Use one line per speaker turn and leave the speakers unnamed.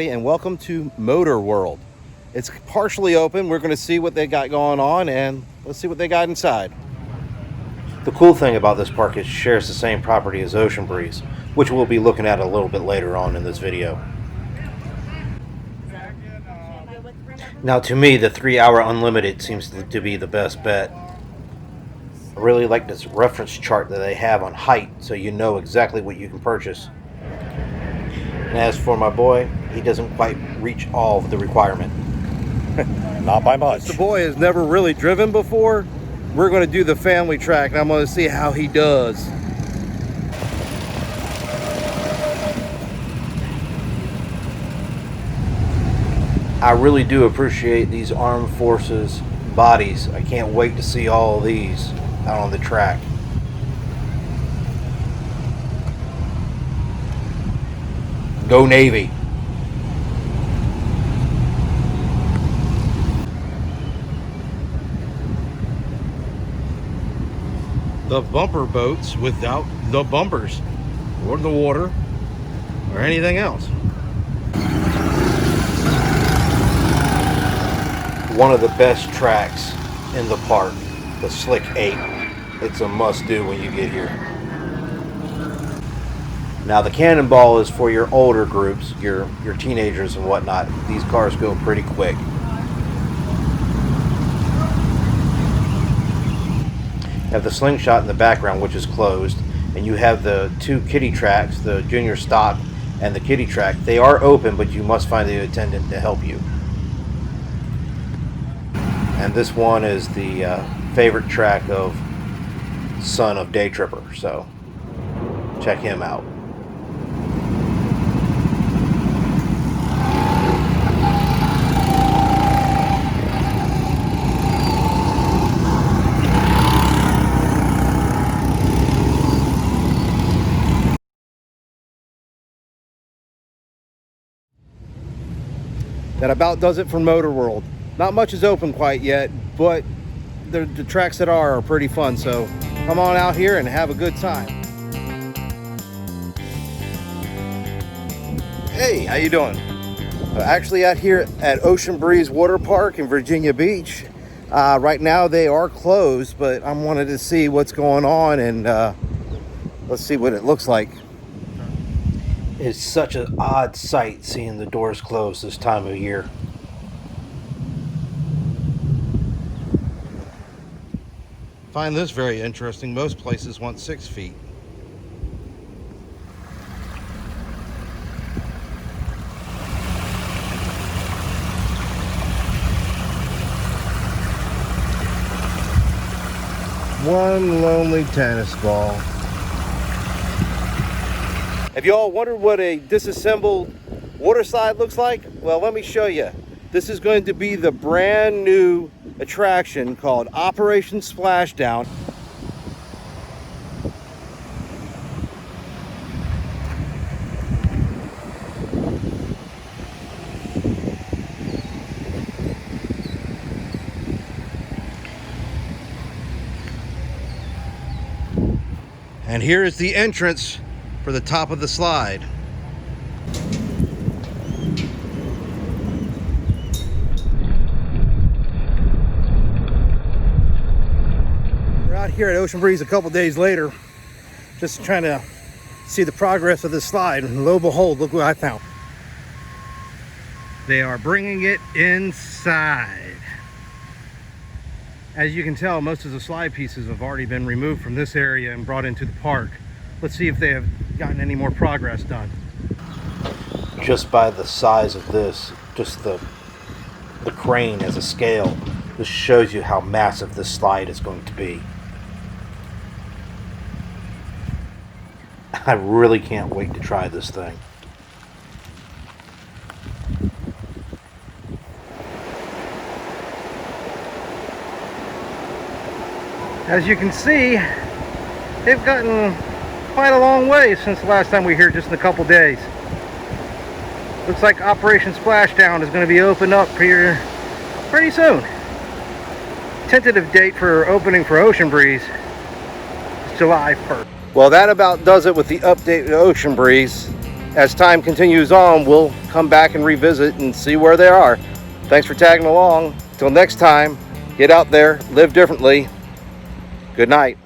everybody, and welcome to Motor World. It's partially open. We're going to see what they got going on, and let's see what they got inside. The cool thing about this park is it shares the same property as Ocean Breeze, which we'll be looking at a little bit later on in this video. Now, to me, the 3-hour unlimited seems to be the best bet. I really like this reference chart that they have on height, so you know exactly what you can purchase. And as for my boy, he doesn't quite reach all of the requirement.
Not by much.
The boy has never really driven before. We're going to do the family track, and I'm going to see how he does. I really do appreciate these Armed Forces bodies. I can't wait to see all of these out on the track. Go Navy. The bumper boats without the bumpers or the water or anything else. One of the best tracks in the park, the Slick 8. It's a must-do when you get here. Now the Cannonball is for your older groups, your teenagers and whatnot. These cars go pretty quick. You have the Slingshot in the background, which is closed, and you have the two kiddie tracks, the junior stock and the kiddie track. They are open, but you must find the attendant to help you. And this one is the favorite track of son of Daytripper, so check him out. That about does it for Motor World. Not much is open quite yet, but the tracks that are pretty fun, so come on out here and have a good time. Hey, how you doing? Actually out here at Ocean Breeze Water Park in Virginia Beach. Right now they are closed, but I wanted to see what's going on, and let's see what it looks like. It's such an odd sight seeing the doors closed this time of year. Find this very interesting. Most places want 6 feet. One lonely tennis ball. Have you all wondered what a disassembled water slide looks like? Well, let me show you. This is going to be the brand new attraction called Operation Splashdown. And here is the entrance for the top of the slide. We're out here at Ocean Breeze a couple days later, just trying to see the progress of this slide, and lo and behold, look what I found. They are bringing it inside. As you can tell, most of the slide pieces have already been removed from this area and brought into the park. Let's see if they have gotten any more progress done. Just by the size of this, just the crane as a scale, this shows you how massive this slide is going to be. I really can't wait to try this thing. As you can see, they've gotten quite a long way since the last time we were here, just in a couple days. Looks like Operation Splashdown is going to be opened up here pretty soon. Tentative date for opening for Ocean Breeze is July 1st. Well, that about does it with the update to Ocean Breeze. as time continues on, we'll come back and revisit and see where they are. Thanks for tagging along. Till next time, get out there, live differently. Good night.